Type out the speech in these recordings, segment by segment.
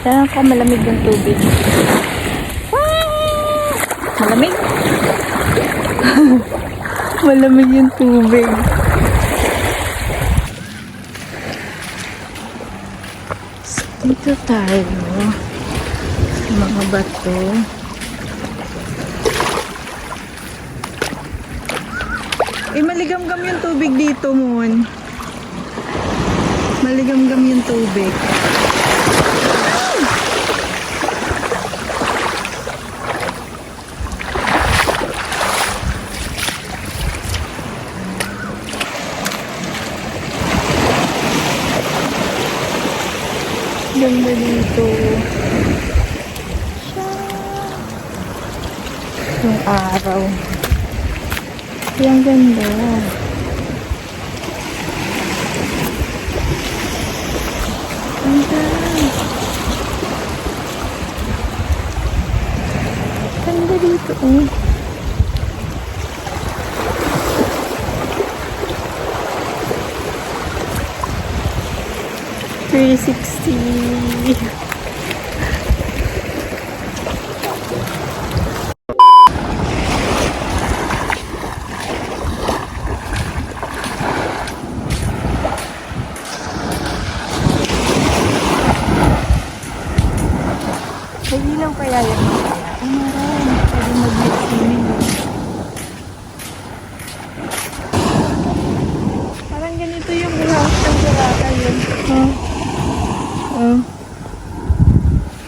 Saan ka malamig yung tubig? Ah! Malamig? Malamig yung tubig. So, dito tayo sa mga bato. Maligam-gam yung tubig dito, Mon. Maligam-gam yung tubig. Ganda dito. Yung araw. Yung ganda. Ganda. Ganda dito eh. $360. Pwede lang kaya yan. Ay, maroon. Pwede mag-swimming. Parang ganito yung house ng Boracay yun.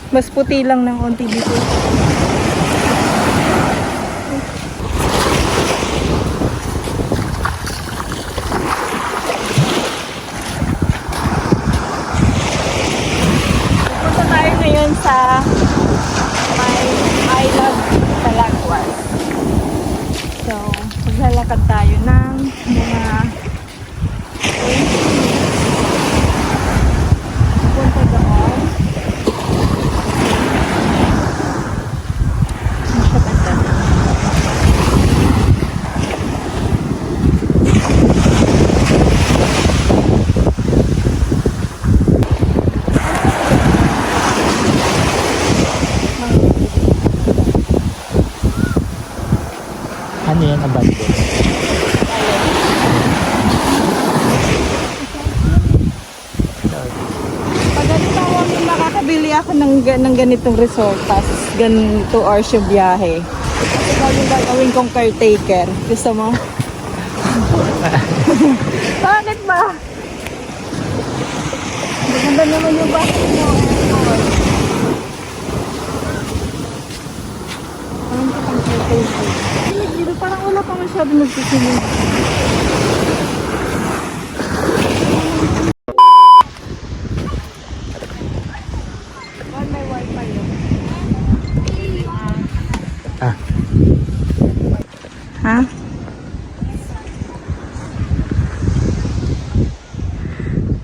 Mas puti lang ng konti dito. Punta tayo ngayon sa may I Love Talagwas. So, maglalakad tayo ng mga punta doon. Ano yan? Abandon? Pag ganito ako, makakabili ako ng ganitong resort, tapos ganito 2 hours yung biyahe. Ikaw yung gagawin kong caretaker. Gusto mo? Bakit ba? Maganda naman yung bahay mo. Parang ka pang caretaker. Dito parang wala pa masyado nagsisimula. May wifi yun. Ah. Ha?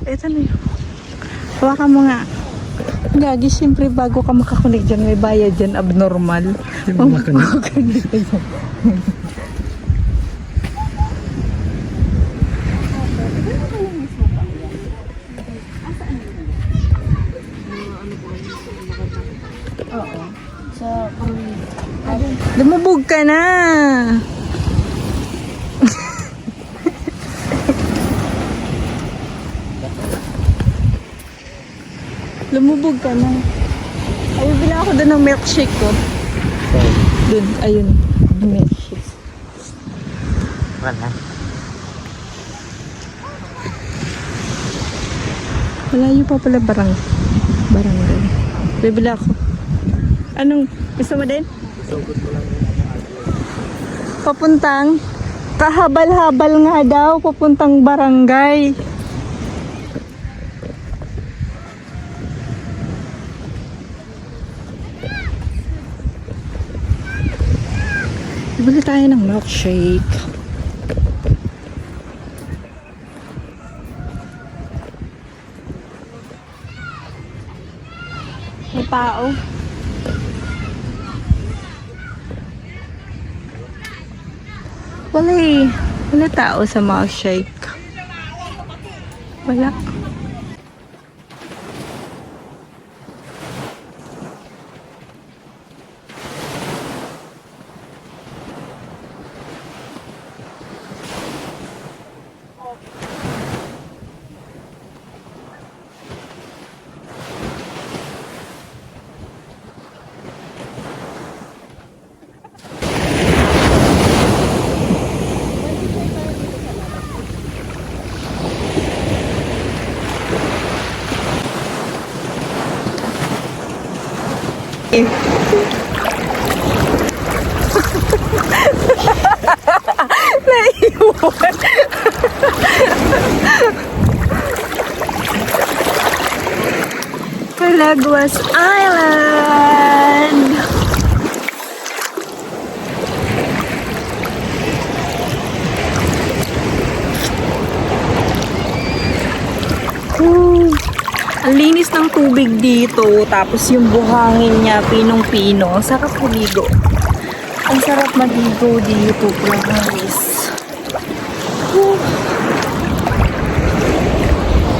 Ito na yun. Hawakan mo nga. Gagi, siyempre bago ka makakunik dyan, may bayad dyan, abnormal. Makakunik ka dyan. Oo. Sa lumubog ka na. Lumubog ka na. Ayun, bila ako doon ng milkshake ko. Doon, ayun. Milkshake. Wala. Malayo pa pala barangay. Bibili ako. Anong, gusto mo din? Papuntang, kahabal-habal nga daw, papuntang barangay. Bibili tayo ng milkshake. May tao. Wala eh. Wala tao sa milkshake. Wala. Naiwan. Calaguas Island. Ang linis ng tubig dito, tapos yung buhangin niya, pinong-pino. Ang sarap maligo. Ang sarap maligo dito, promise.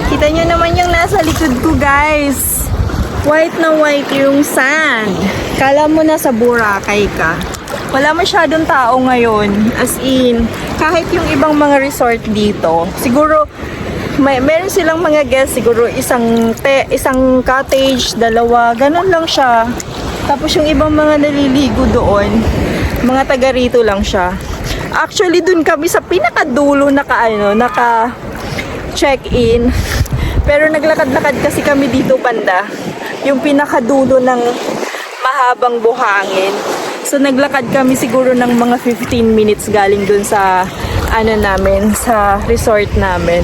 Kita nyo naman yung nasa likod ko, guys. White na white yung sand. Kala mo na sa Boracay ka. Wala masyadong tao ngayon. As in, kahit yung ibang mga resort dito, siguro meron silang mga guests, siguro isang cottage, dalawa, ganun lang siya. Tapos yung ibang mga naliligo doon, mga taga rito lang siya. Actually, dun kami sa pinakadulo naka check-in. Pero naglakad-lakad kasi kami dito banda, yung pinakadulo ng mahabang buhangin. So naglakad kami siguro ng mga 15 minutes galing dun sa sa resort namin.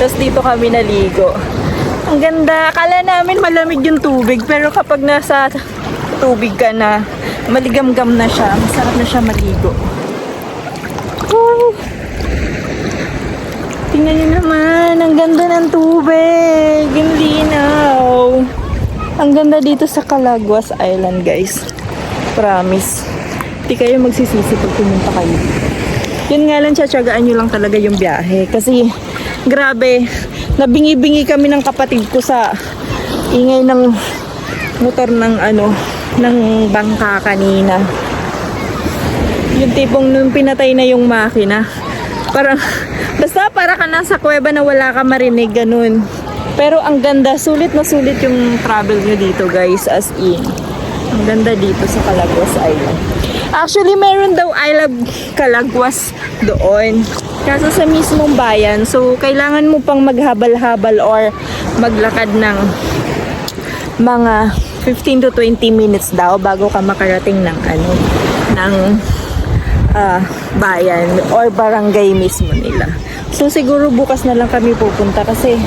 Tapos dito kami naligo. Ang ganda. Akala namin malamig yung tubig. Pero kapag nasa tubig ka na, maligamgam na siya. Masarap na siya maligo. Woo! Tingnan nyo naman. Ang ganda ng tubig. Ang linaw. Ang ganda dito sa Calaguas Island, guys. Promise. Hindi kayo magsisisi pag pumunta kayo. Yun nga lang, tsatsagaan nyo lang talaga yung biyahe. Kasi grabe, nabingi-bingi kami ng kapatid ko sa ingay ng motor ng ng bangka kanina. Yung tipong nung pinatay na yung makina, parang basta para ka nasa kuweba na wala ka marinig, ganun. Pero ang ganda, sulit na sulit yung travel nyo dito, guys, as in. Ang ganda dito sa Calaguas Island. Actually, meron daw I Love Calaguas doon. Kaso sa mismong bayan. So, kailangan mo pang maghabal-habal or maglakad ng mga 15 to 20 minutes daw bago ka makarating ng bayan or barangay mismo nila. So, siguro bukas na lang kami pupunta kasi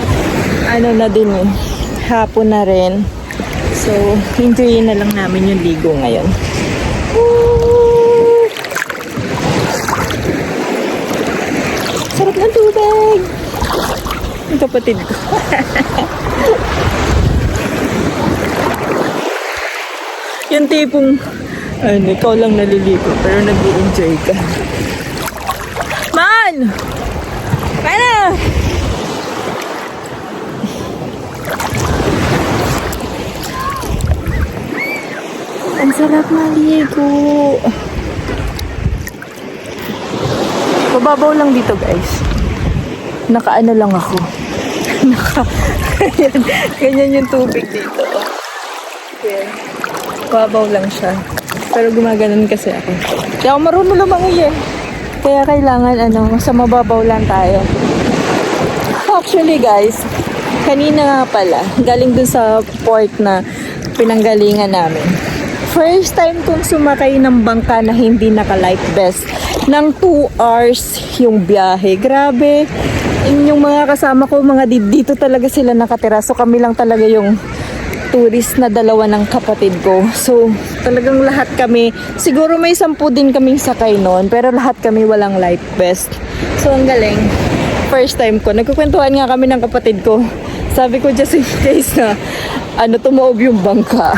na din hapon na rin. So, enjoyin na lang namin yung ligo ngayon. Woo! Sarap ng tubig! Yung kapatid ko. Yung tipong, ikaw lang naliligo pero nag-i-enjoy ka. Man! Mana! Ang sarap maligo. Mababaw lang dito, guys. Nakaano lang ako. Ganyan yung tubig dito. Yeah. Mababaw lang siya. Pero gumaganon kasi ako. Kaya ako marunong lumangoy eh. Kaya kailangan sa mababaw lang tayo. Actually, guys, kanina nga pala, galing dun sa port na pinanggalingan namin. First time kong sumakay ng bangka na hindi naka-life vest. Nang 2 hours yung biyahe. Grabe. Yung mga kasama ko, mga dito talaga sila nakatira. So kami lang talaga yung tourist na dalawa ng kapatid ko. So talagang lahat kami, siguro may 10 din kaming sakay noon, pero lahat kami walang life vest. So ang galing. First time ko. Nagkukwentuhan nga kami ng kapatid ko. Sabi ko, just in case na tumaob yung bangka.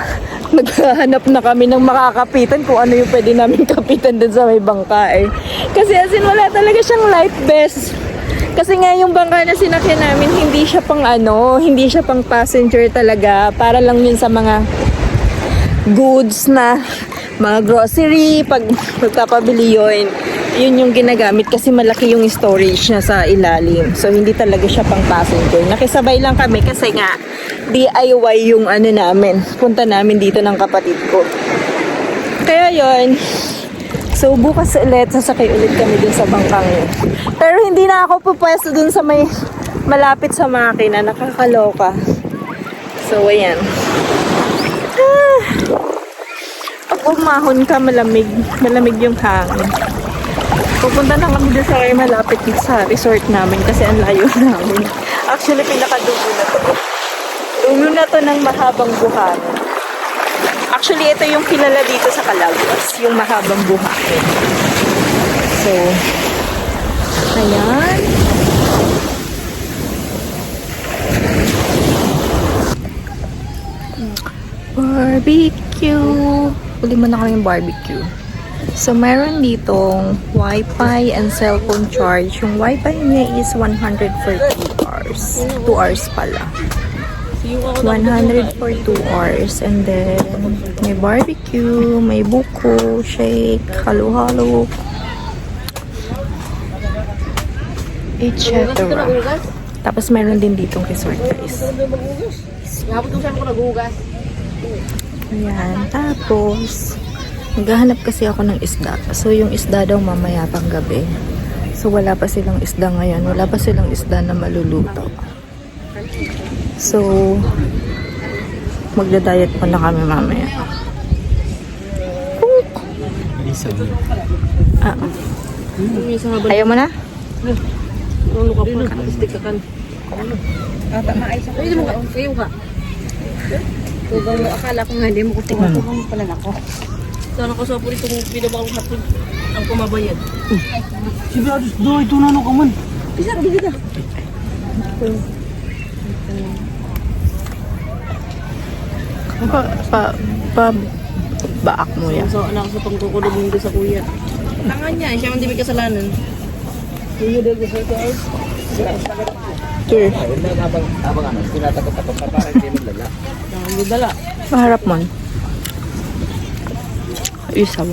Naghahanap na kami ng makakapitan kung ano yung pwede namin kapitan dun sa may bangka eh. Kasi as in, wala talaga siyang life vest. Kasi nga yung bangka na sinakyan namin, hindi siya pang hindi siya pang passenger talaga. Para lang yun sa mga goods na, mga grocery, pag magpapabili yun yung ginagamit kasi malaki yung storage niya sa ilalim. So, hindi talaga siya pang passenger. Nakisabay lang kami kasi nga, DIY yung namin. Punta namin dito ng kapatid ko. Kaya yun. So, bukas ulit, sasakay ulit kami dun sa bangkang yun. Pero hindi na ako pupwesto dun sa may malapit sa makina. Nakakaloka. So, ayan. umahon ka, malamig. Malamig yung hangin. Pupunta na kami doon sa malapit sa resort namin kasi ang layo namin. Actually, pinakadulo na to. Dulo na to ng mahabang buhangin. Actually, ito yung kilala dito sa Calaguas, yung mahabang buhangin. So, ayan. Barbecue. Huli mo na kami barbecue. So, meron ditong Wi-Fi and cellphone charge. Yung Wi-Fi niya is 100 for 2 hours. 2 hours pala. 100 for 2 hours. And then, may barbecue, may buko, shake, halo-halo, etc. Tapos, meron din ditong resort, guys. Ayan. Tapos, maghahanap kasi ako ng isda. So, yung isda daw mamaya pang gabi. So, wala pa silang isda ngayon. Wala pa silang isda na maluluto. So, magda-diet pa na kami mamaya. Ayaw mo na? Akala ko nga hindi mo kutingin ko kung pala nako. Sana ko sa puli itong pinabang hapon ang kumabayad. Si Brados, do, ito na ka man. Bisa, bigyan ka. Baak mo yan. So, anak sa pangkukulubong ko sa kuya. Tangan niya, siya man di may kasalanan. Kuya dahil ko sa ito ay. Cheers. Abang ano, tinatakot-takot pa para hindi maglala. Tangan niyo dala. Maharap mo. Isaw.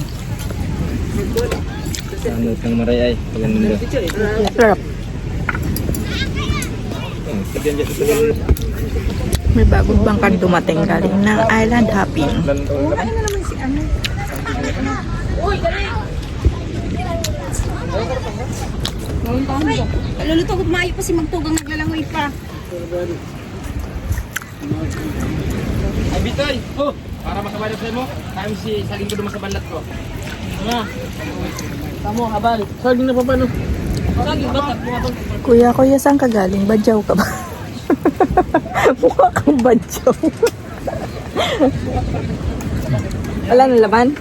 Ano kang maray ay, pagandang nila. Sarap. May bagong bangkang dumating galing ng Island Hopping. Luluto ko maayo pa si Magtugang naglalangoy pa. Ay, Bitoy! Oh! Para makabalat sa'yo mo, kami si saging ko naman sa balat ko. Nga. Tamo, habal. Saging na pa paano? Saging, batak mo ito. Kuya, saan ka galing? Badyaw ka ba? Mukha kang badyaw. Wala na laman?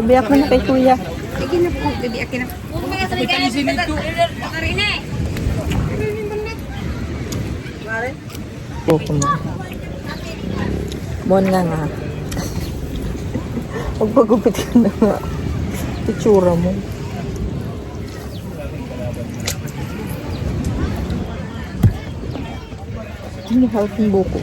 Pabiyak mo na kay kuya. Sige na po, gabi akin na. Huwag mga sa ligayan. Karine! Buko mo. Bon nga. Magpagupit ka na nga. Itsura mo. Ano health ng buko?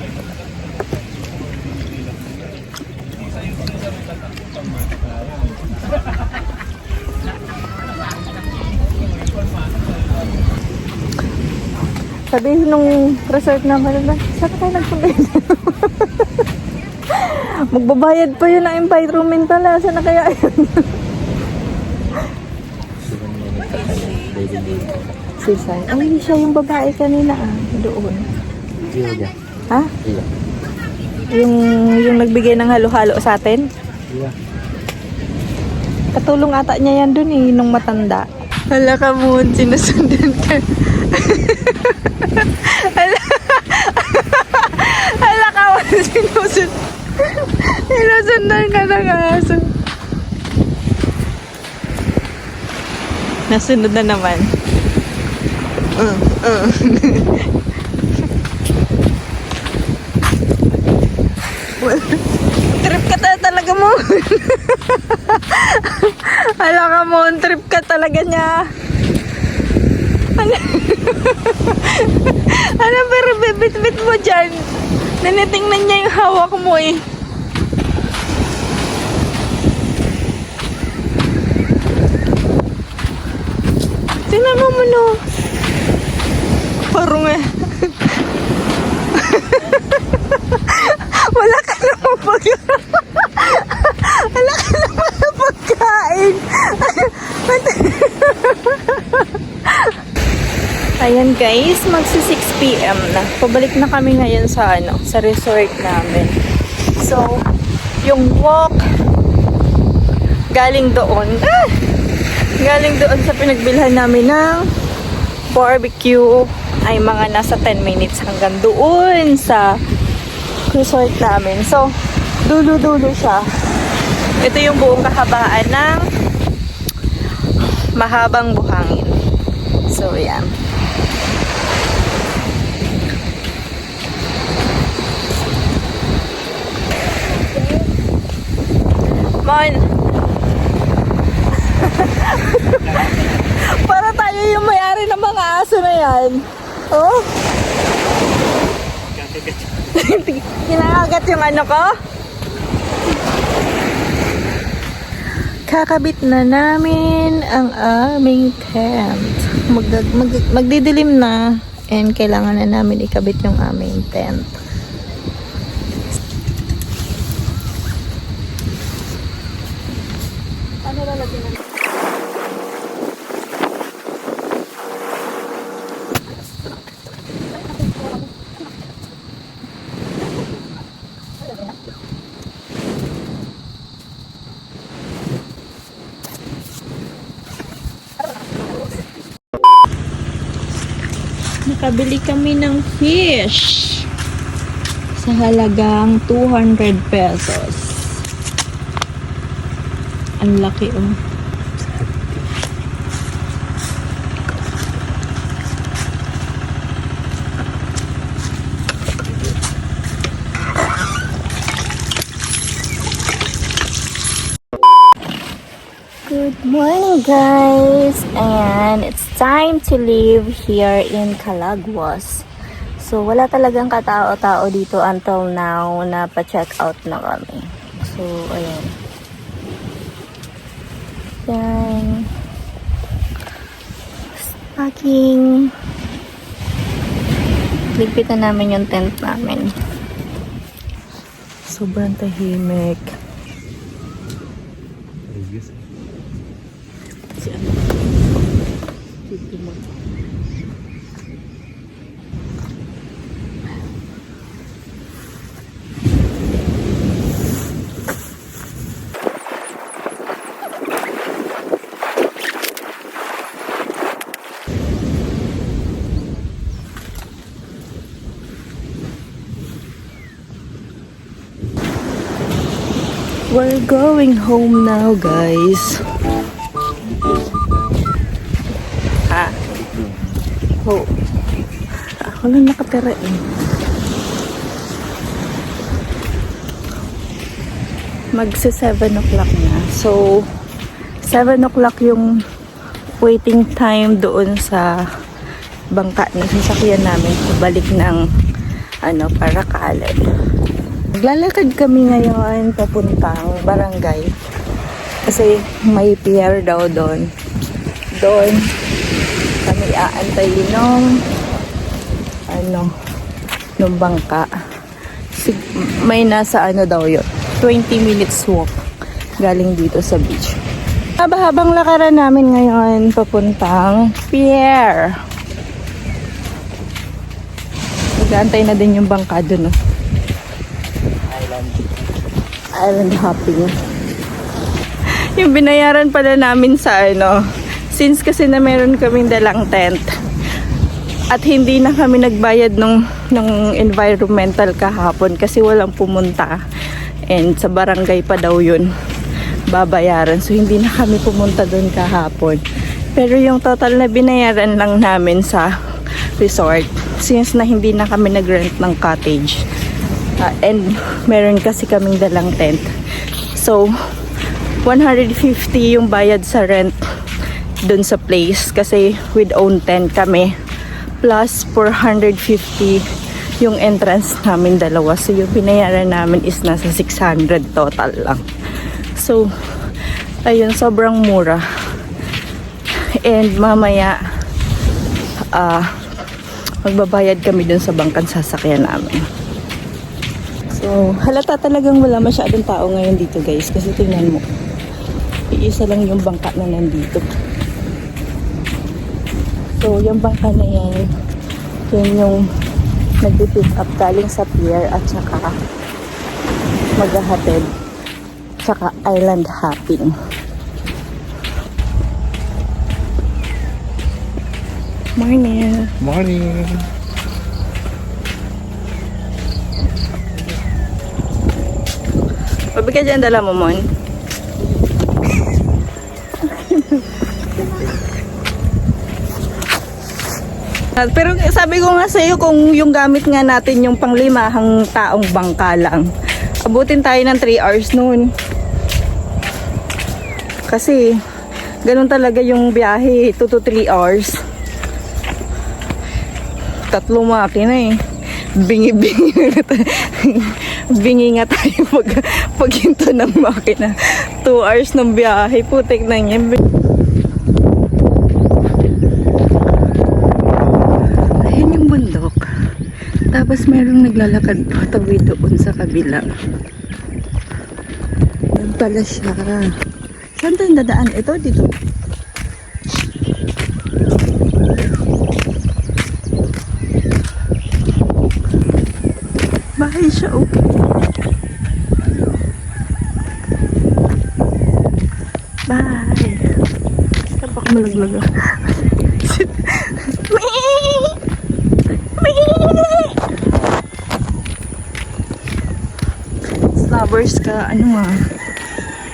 Sabihin nung resort naman ba, saan tayo nagpunta yun? Magbabayad pa yun ng environmental. Saan na kaya yun? Sisay. Ay, hindi siya yung babae kanina doon. Iya. Ha? Iya. Yung nagbigay ng halo-halo sa atin? Iya. Katulong ata niya yan dun nung matanda. Hala ka mo, sinusundan ka. Hala ka mo, sinusundan ka ng aso. Nasunod na naman. Trip ka talaga mo. Hala ka mo, trip ka talaga niya. Ano pero bibit-bit mo dyan? Nanitingnan niya yung hawak mo eh. Tingnan mo no. Parang eh. Wala ka naman Wala ka naman na pagkain. Ayan guys, magsi 6 PM na. Pabalik na kami ngayon sa sa resort namin. So, yung walk galing doon. Galing doon sa pinagbilhan namin ng barbecue ay mga nasa 10 minutes hanggang doon sa resort namin. So, dulo-dulo siya. Ito yung buong kahabaan ng mahabang buhangin. So, yan. Mon! Para tayo yung may-ari ng mga aso na yan. Oh? Kinakagat yung ano ko? Kakabit na namin ang aming tent. Magdidilim na and kailangan na namin ikabit yung aming tent. Ano lalagyan na? Nakabili kami ng fish sa halagang 200 pesos. Ang laki oh. Good morning guys, and it's time to leave here in Calaguas. So wala talagang katao-tao dito until now na pa-check out na kami. So ayan. Yan. Packing. Ligpit na namin yung tent namin. Sobrang tahimik. We're going home now, guys. Oh. Ako lang nakatira eh. Magsa 7 o'clock na. So, 7 o'clock yung waiting time doon sa bangka ng sasakyan namin pabalik ng Paracale. Maglalakad kami ngayon papuntang barangay kasi may pier daw doon. Doon kami aantayin nung bangka. May nasa daw yun, 20 minutes walk galing dito sa beach. Habang lakaran namin ngayon papuntang pier. Nag-aantay na din yung bangka doon. Island hopping. Yung binayaran pala namin sa since kasi na meron kaming dalang tent at hindi na kami nagbayad ng environmental kahapon kasi walang pumunta and sa barangay pa daw yun babayaran, so hindi na kami pumunta doon kahapon. Pero yung total na binayaran lang namin sa resort since na hindi na kami nag-rent ng cottage. And meron kasi kaming dalang tent. So, 150 yung bayad sa rent dun sa place kasi with own tent kami. Plus 450 yung entrance namin dalawa. So, yung binayaran namin is nasa 600 total lang. So, ayun, sobrang mura. And mamaya, magbabayad kami dun sa bangkang sasakyan namin. So, halata talagang wala masyadong tao ngayon dito guys. Kasi tingnan mo, iisa lang yung bangka na nandito. So, yung bangka na yan, yun yung nag-pick up galing sa pier at saka maghahatid. Tsaka island hopping. Morning. Morning. Pabi ka dyan, dala mo, Mon. Pero sabi ko nga sa'yo, kung yung gamit nga natin yung panglimahang taong bangka lang, abutin tayo ng 3 hours noon. Kasi, ganun talaga yung biyahe, 2 to 3 hours. 3 makina eh. Bingi-bingi nga tayo. Bingi nga tayo pag hinto ng makina. 2 hours ng biyahe, putik na niya. Ayan yung bundok. Tapos merong naglalakad patawid doon sa kabila. Doon pala siya. Saan tayo dadaan? Ito, dito. Bahay siya, oh. Bye. Tapak malaglag ako. Lovers ka, ano ah.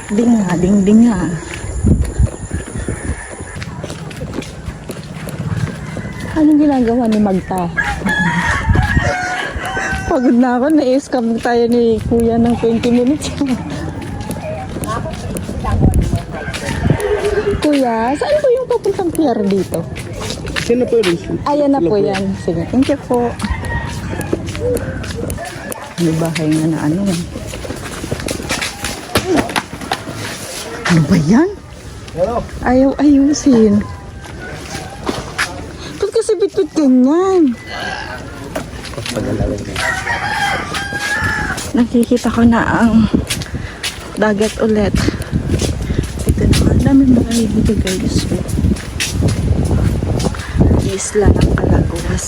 Dinga, ding-dinga. Anong ginagawa ni Magta? Pagod na ako, na-scam tayo ni Kuya ng 20 minutes. Kuya, saan po yung papuntang pier dito? Sino po yun? Ayan na po yan. Sige, thank you po. May bahay nga na ano. Ano ba yan? Ayaw ayusin. Ba't kasi bit-bit ganyan? Nakikita ko na ang dagat ulit. Ito naman, dami bahay dito guys. Isla ng Calaguas.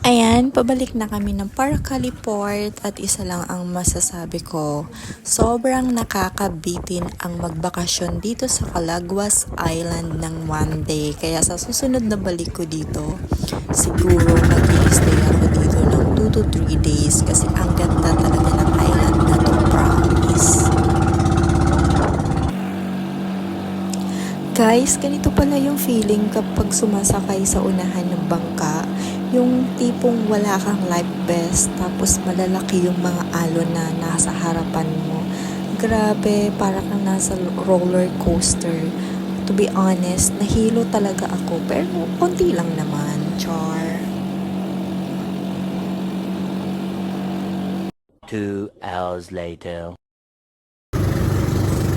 Ayan, pabalik na kami ng Paracali Port at isa lang ang masasabi ko. Sobrang nakakabitin ang magbakasyon dito sa Calaguas Island ng 1 day. Kaya sa susunod na balik ko dito, siguro mag-i-stay ako dito ng 2 to 3 days kasi ang ganda talaga ng island na to, promise. Guys, ganito pala yung feeling kapag sumasakay sa unahan ng bangka. Yung tipong wala kang life vest, tapos malalaki yung mga alon na nasa harapan mo. Grabe, para kang nasa roller coaster. To be honest, nahilo talaga ako, pero konti lang naman, char. 2 hours later.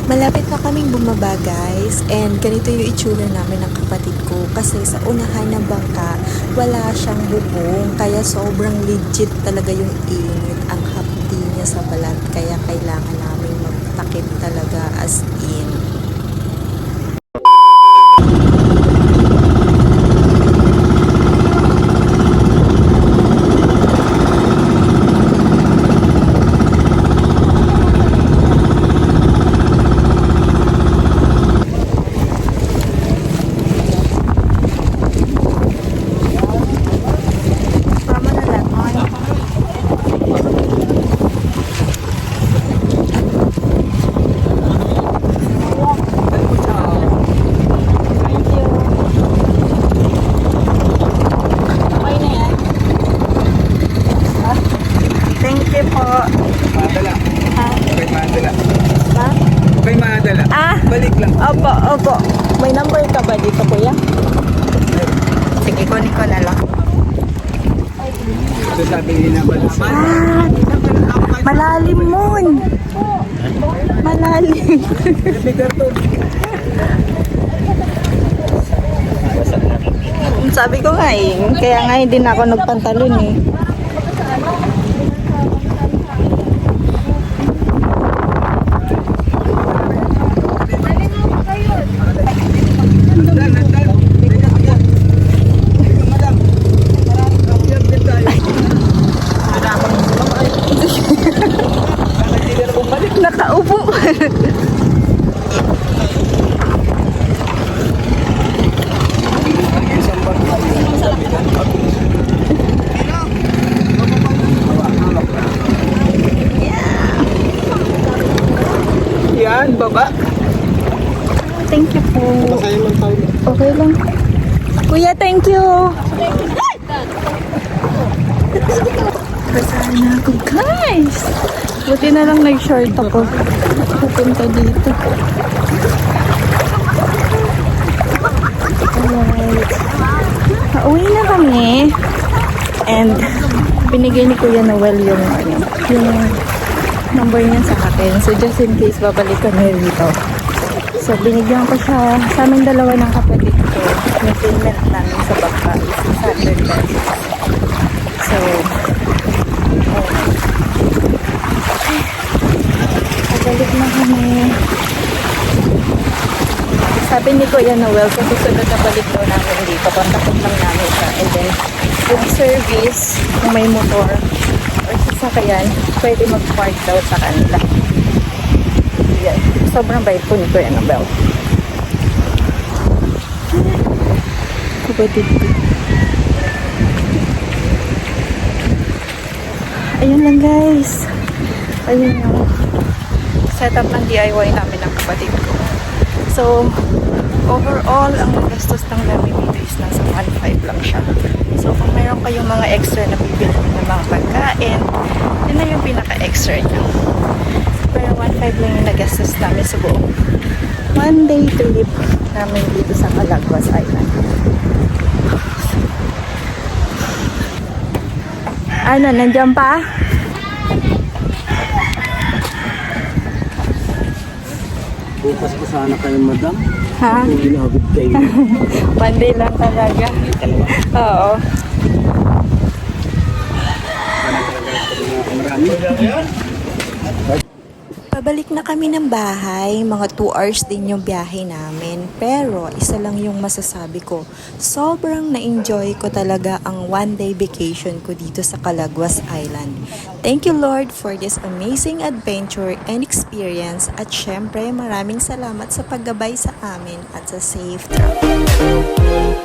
Malapit na kaming bumaba guys, and ganito yung itsura namin ng kapatid ko kasi sa unahan ng bangka wala siyang bubong, kaya sobrang legit talaga yung init, ang hapdi niya sa balat, kaya kailangan namin magtakip talaga as in. Opo. May number ka ba dito, kuya? Sige, kunin ko na lang. Ito sabi nila ba? Malalim mon. Malalim. Sabi ko nga eh, kaya nga hindi na ako nagpantalon eh. Nakaupo. Yan, baba. Thank you po. Okay lang. Kuya, thank you. Basahan na ako, guys. Buti na lang nag-short ako. Pupunta dito. Alright. Pauwi na kami. And binigay ni Kuya Noel yung number niya sa akin. So just in case babalik kami dito. So binigyan ko siya sa aming dalawa ng kapatid ko. Yung payment namin sa bangka is 600 pesos. So balik na kami. Sabi ni Kuya Noel, kung susunod na balik daw namin dito, kontakin lang namin siya. And then, yung service, kung may motor or sasakyan, pwede mag-park daw sa kanila. Yan. Sobrang bait po ni Kuya Noel. Kapatid ko. Ayun lang guys. Ayun yung setup ng DIY namin ng kapatid ko. So, overall, ang gastos ng namin dito is nasa 1.5 lang siya. So, kung mayroon kayong mga extra na bibili ng mga pagkain, yun na yung pinaka-extra nyo. Pero 1.5 lang yung nagastos namin sa buong one-day trip namin dito sa Calaguas Island. Ano, nandiyan pa? Bukas pa sana kayo, madam. Ha? Kung ginagod kayo. One day lang talaga. Oo. Pabalik na kami ng bahay, mga 2 hours din yung biyahe namin. Pero isa lang yung masasabi ko, sobrang na-enjoy ko talaga ang one-day vacation ko dito sa Calaguas Island. Thank you Lord for this amazing adventure and experience at syempre maraming salamat sa paggabay sa amin at sa safe travel.